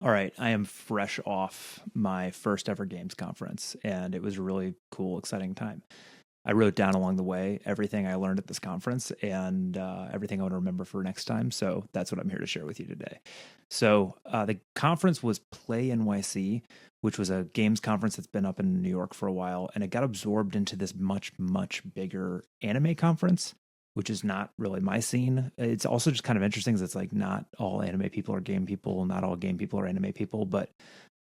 All right, I am fresh off my first ever games conference, and it was a really cool, exciting time. I wrote down along the way everything I learned at this conference and everything I want to remember for next time. So that's what I'm here to share with you today. The conference was Play NYC, which was a games conference that's been up in New York for a while, and it got absorbed into this much, much bigger anime conference, which is not really my scene. It's also just kind of interesting because it's like not all anime people are game people, not all game people are anime people, but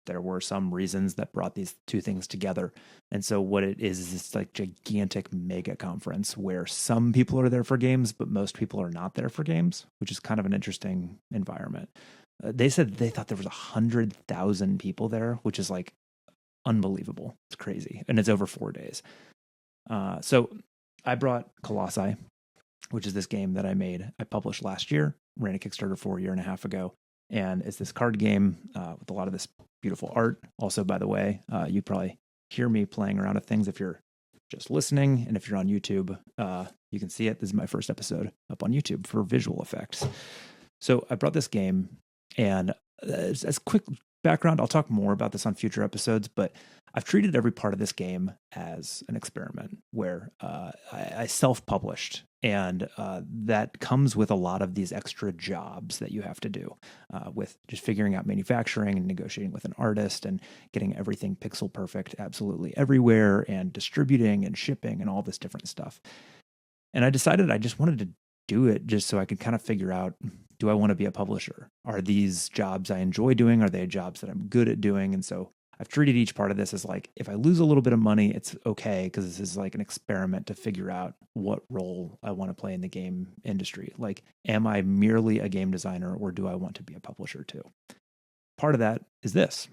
there were some reasons that brought these two things together. And so what it is this like gigantic mega conference where some people are there for games, but most people are not there for games, which is kind of an interesting environment. They said they thought there was 100,000 people there, which is like unbelievable. It's crazy, and it's over 4 days. So I brought Colossi, which is this game that I published last year, ran a Kickstarter for a year and a half ago. And it's this card game with a lot of this beautiful art. Also, by the way, you probably hear me playing around with things if you're just listening. And if you're on YouTube, you can see it. This is my first episode up on YouTube for visual effects. So I brought this game, and as quick background, I'll talk more about this on future episodes, but I've treated every part of this game as an experiment where I self-published, and that comes with a lot of these extra jobs that you have to do with just figuring out manufacturing and negotiating with an artist and getting everything pixel perfect absolutely everywhere and distributing and shipping and all this different stuff. And I decided I just wanted to do it just so I could kind of figure out, do I want to be a publisher? Are these jobs I enjoy doing? Are they jobs that I'm good at doing? And so I've treated each part of this as like, if I lose a little bit of money, it's okay, because this is like an experiment to figure out what role I want to play in the game industry. Like, am I merely a game designer, or do I want to be a publisher too? Part of that is this.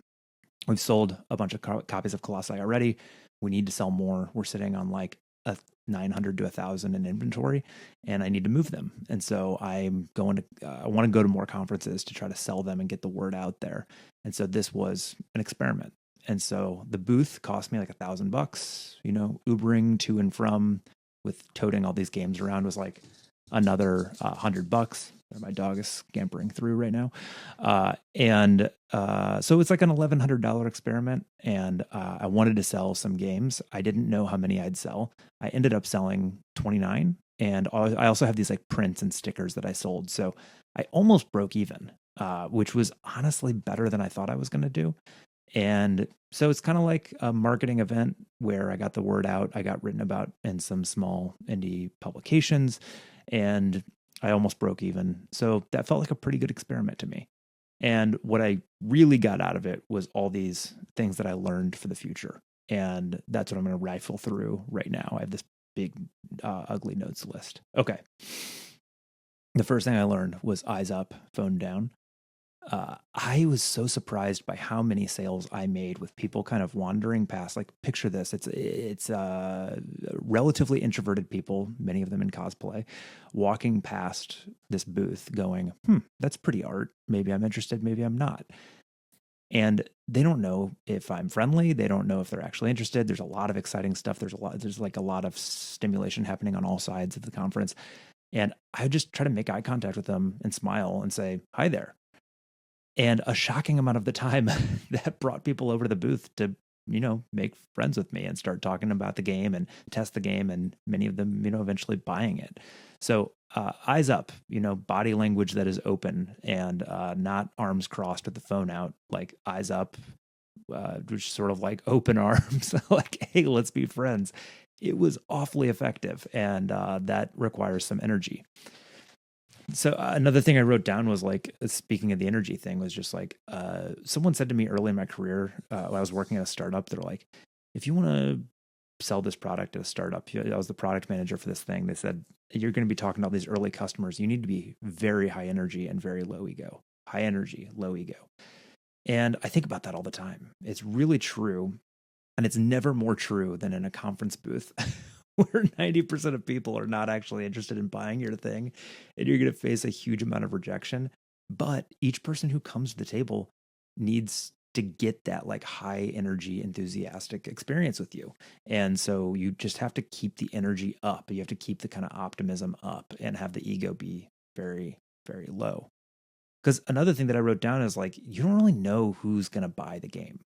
We've sold a bunch of copies of Colossi already. We need to sell more. We're sitting on like a 900 to 1,000 in inventory, and I need to move them. And so I'm going to, I want to go to more conferences to try to sell them and get the word out there. And so this was an experiment. And so the booth cost me like $1,000, Ubering to and from with toting all these games around was like another $100. My dog is scampering through right now. So it's like an $1,100 experiment. And I wanted to sell some games. I didn't know how many I'd sell. I ended up selling 29. And I also have these like prints and stickers that I sold. So I almost broke even, which was honestly better than I thought I was going to do. And so it's kind of like a marketing event where I got the word out. I got written about in some small indie publications, and I almost broke even. So that felt like a pretty good experiment to me. And what I really got out of it was all these things that I learned for the future. And that's what I'm going to rifle through right now. I have this big, ugly notes list. Okay. The first thing I learned was eyes up, phone down. I was so surprised by how many sales I made with people kind of wandering past. Like, picture this: it's relatively introverted people, many of them in cosplay, walking past this booth, going, "That's pretty art. Maybe I'm interested. Maybe I'm not." And they don't know if I'm friendly. They don't know if they're actually interested. There's a lot of exciting stuff. There's like a lot of stimulation happening on all sides of the conference. And I just try to make eye contact with them and smile and say, "Hi there." And a shocking amount of the time that brought people over to the booth to, make friends with me and start talking about the game and test the game. And many of them, eventually buying it. So eyes up, body language that is open and not arms crossed with the phone out, like eyes up, which sort of like open arms, like, hey, let's be friends. It was awfully effective. And that requires some energy. So another thing I wrote down was like, speaking of the energy thing, was just like, someone said to me early in my career, when I was working at a startup, they're like, if you want to sell this product at a startup, I was the product manager for this thing. They said, you're going to be talking to all these early customers. You need to be very high energy and very low ego. High energy, low ego. And I think about that all the time. It's really true. And it's never more true than in a conference booth where 90% of people are not actually interested in buying your thing, and you're going to face a huge amount of rejection. But each person who comes to the table needs to get that like high energy, enthusiastic experience with you. And so you just have to keep the energy up. You have to keep the kind of optimism up and have the ego be very, very low. Because another thing that I wrote down is like, you don't really know who's going to buy the game.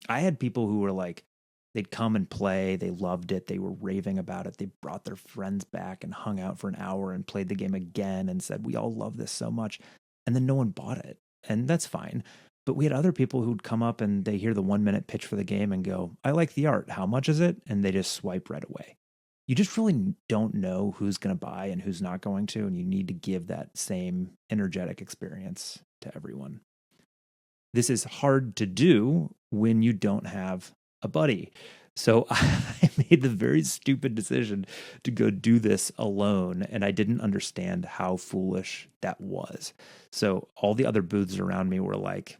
I had people who were like, they'd come and play, they loved it, they were raving about it, they brought their friends back and hung out for an hour and played the game again and said, we all love this so much. And then no one bought it. And that's fine. But we had other people who'd come up and they hear the 1 minute pitch for the game and go, I like the art. How much is it? And they just swipe right away. You just really don't know who's going to buy and who's not going to. And you need to give that same energetic experience to everyone. This is hard to do when you don't have a buddy. So I made the very stupid decision to go do this alone, and I didn't understand how foolish that was. So all the other booths around me were like,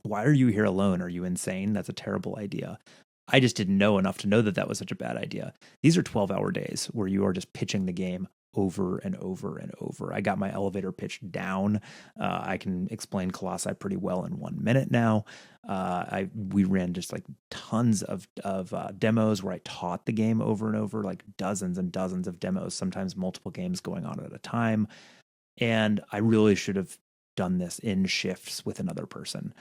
why are you here alone? Are you insane? That's a terrible idea. I just didn't know enough to know that that was such a bad idea. These are 12-hour days where you are just pitching the game over and over and over. I got my elevator pitch down. I can explain Colossi pretty well in 1 minute now. We ran just like tons of demos where I taught the game over and over, like dozens and dozens of demos, sometimes multiple games going on at a time. And I really should have done this in shifts with another person.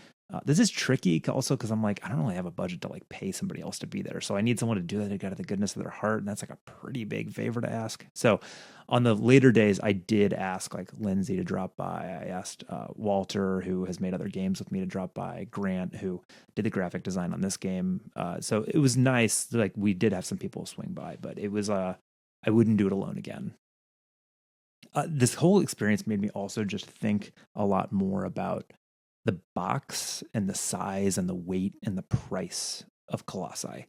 This is tricky also because I'm like, I don't really have a budget to like pay somebody else to be there. So I need someone to do that out of the goodness of their heart. And that's like a pretty big favor to ask. So on the later days, I did ask like Lindsay to drop by. I asked Walter, who has made other games with me, to drop by. Grant, who did the graphic design on this game. So it was nice. Like we did have some people swing by, but it was, I wouldn't do it alone again. This whole experience made me also just think a lot more about the box and the size and the weight and the price of Colossi.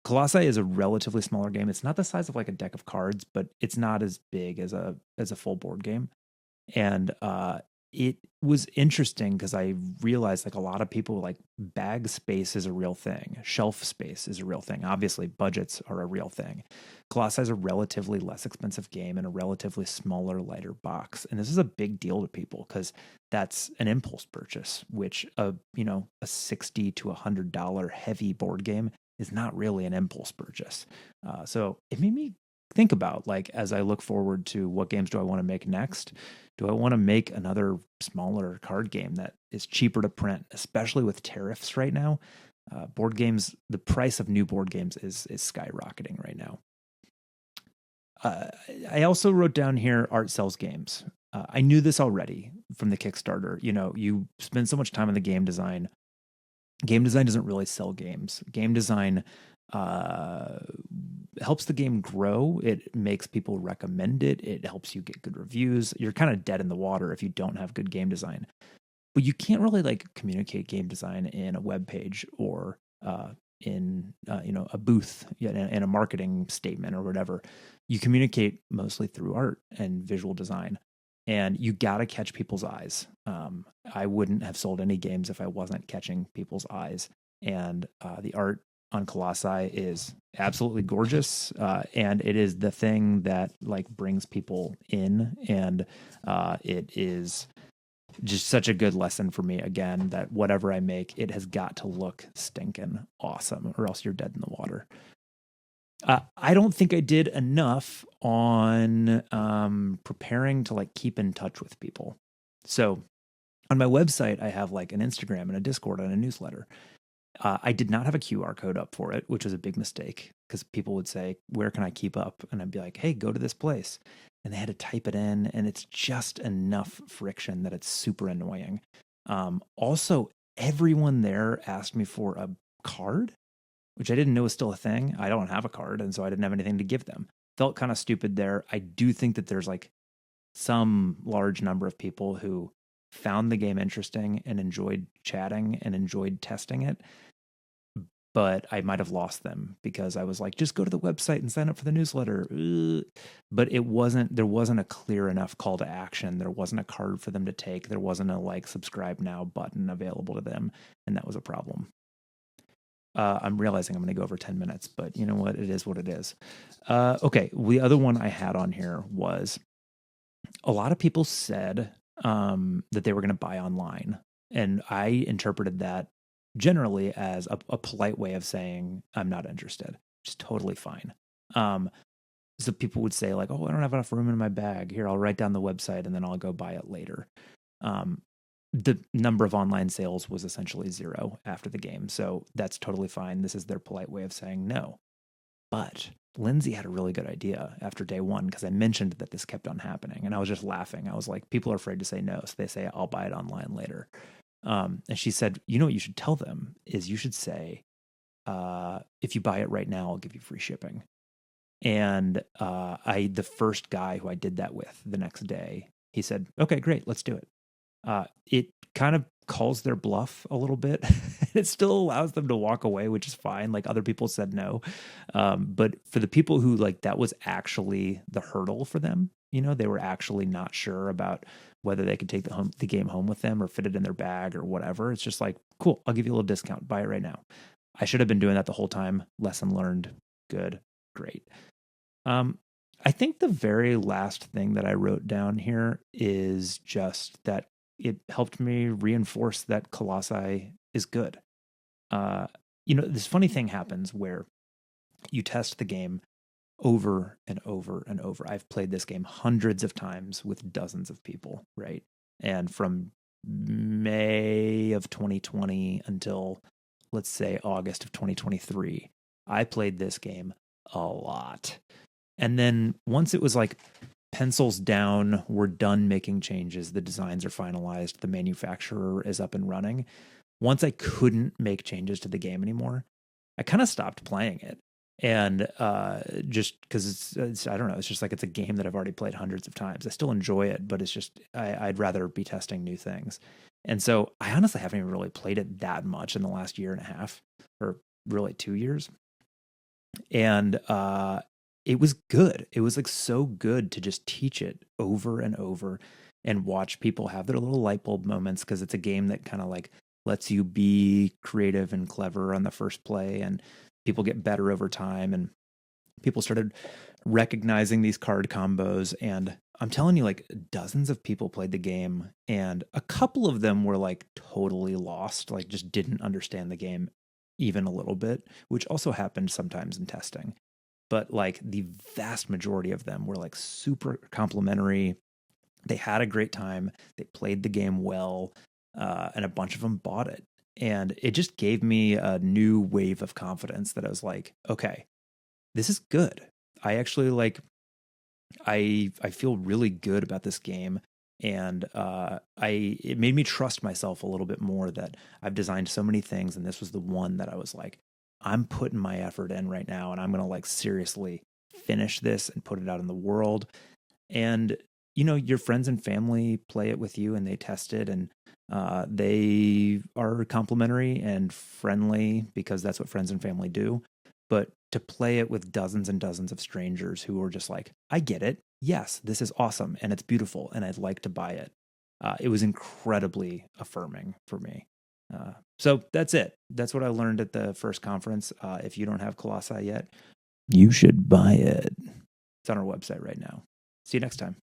Colossi is a relatively smaller game. It's not the size of like a deck of cards, but it's not as big as a full board game. And it was interesting because I realized like a lot of people like bag space is a real thing. Shelf space is a real thing. Obviously, budgets are a real thing. Colossi is a relatively less expensive game in a relatively smaller, lighter box. And this is a big deal to people because that's an impulse purchase, which a $60 to $100 heavy board game is not really an impulse purchase. So it made me think about, like, as I look forward to what games do I want to make next? Do I want to make another smaller card game that is cheaper to print, especially with tariffs right now? Board games, the price of new board games is skyrocketing right now. I also wrote down here, art sells games. I knew this already from the Kickstarter. You spend so much time on the game design. Game design doesn't really sell games. Game design helps the game grow. It makes people recommend it. It helps you get good reviews. You're kind of dead in the water if you don't have good game design. But you can't really like communicate game design in a web page or in a booth in a marketing statement or whatever. You communicate mostly through art and visual design. And you got to catch people's eyes. I wouldn't have sold any games if I wasn't catching people's eyes. And the art on Colossi is absolutely gorgeous. And it is the thing that like brings people in. And it is just such a good lesson for me, again, that whatever I make, it has got to look stinking awesome or else you're dead in the water. I don't think I did enough on preparing to like keep in touch with people. So on my website, I have like an Instagram and a Discord and a newsletter. I did not have a QR code up for it, which was a big mistake because people would say, where can I keep up? And I'd be like, hey, go to this place. And they had to type it in, and it's just enough friction that it's super annoying. Also, everyone there asked me for a card, which I didn't know was still a thing. I don't have a card, and so I didn't have anything to give them. Felt kind of stupid there. I do think that there's like some large number of people who found the game interesting and enjoyed chatting and enjoyed testing it. But I might have lost them because I was like, just go to the website and sign up for the newsletter. But there wasn't a clear enough call to action. There wasn't a card for them to take. There wasn't a like subscribe now button available to them. And that was a problem. I'm realizing I'm going to go over 10 minutes, but you know what? It is what it is. Okay. The other one I had on here was a lot of people said that they were going to buy online. And I interpreted that generally as a polite way of saying, I'm not interested, which is totally fine. So people would say like, oh, I don't have enough room in my bag. Here, I'll write down the website and then I'll go buy it later. The number of online sales was essentially zero after the game. So that's totally fine. This is their polite way of saying no. But Lindsay had a really good idea after day one because I mentioned that this kept on happening. And I was just laughing. I was like, people are afraid to say no. So they say, I'll buy it online later. And she said, you know what you should tell them is you should say, if you buy it right now, I'll give you free shipping. And the first guy who I did that with the next day, he said, okay, great, let's do it. It kind of calls their bluff a little bit. It still allows them to walk away, which is fine. Like other people said no. But for the people who like that was actually the hurdle for them, you know, they were actually not sure about whether they could take the game home with them or fit it in their bag or whatever. It's just like, cool, I'll give you a little discount. Buy it right now. I should have been doing that the whole time. Lesson learned. Good. Great. I think the very last thing that I wrote down here is just that it helped me reinforce that Colossi is good. This funny thing happens where you test the game over and over and over. I've played this game hundreds of times with dozens of people, right? And from May of 2020 until, let's say, August of 2023, I played this game a lot. And then once it was like pencils down, we're done making changes, the designs are finalized, the manufacturer is up and running. Once I couldn't make changes to the game anymore, I kind of stopped playing it. And just because it's, I don't know, it's just like it's a game that I've already played hundreds of times. I still enjoy it, but it's just, I'd rather be testing new things. And so I honestly haven't even really played it that much in the last year and a half, or really 2 years. And it was good. It was like so good to just teach it over and over and watch people have their little light bulb moments, because it's a game that kind of like lets you be creative and clever on the first play, and people get better over time, and people started recognizing these card combos. And I'm telling you, like dozens of people played the game, and a couple of them were like totally lost, like just didn't understand the game even a little bit, which also happened sometimes in testing. But like the vast majority of them were like super complimentary. They had a great time. They played the game well, and a bunch of them bought it. And it just gave me a new wave of confidence that I was like, okay, this is good. I actually like, I feel really good about this game. And it made me trust myself a little bit more that I've designed so many things, and this was the one that I was like, I'm putting my effort in right now, and I'm going to like seriously finish this and put it out in the world. And, you know, your friends and family play it with you and they test it, and they are complimentary and friendly because that's what friends and family do. But to play it with dozens and dozens of strangers who are just like, I get it. Yes, this is awesome and it's beautiful and I'd like to buy it. It was incredibly affirming for me. So that's it. That's what I learned at the first conference. If you don't have Colossi yet, you should buy it. It's on our website right now. See you next time.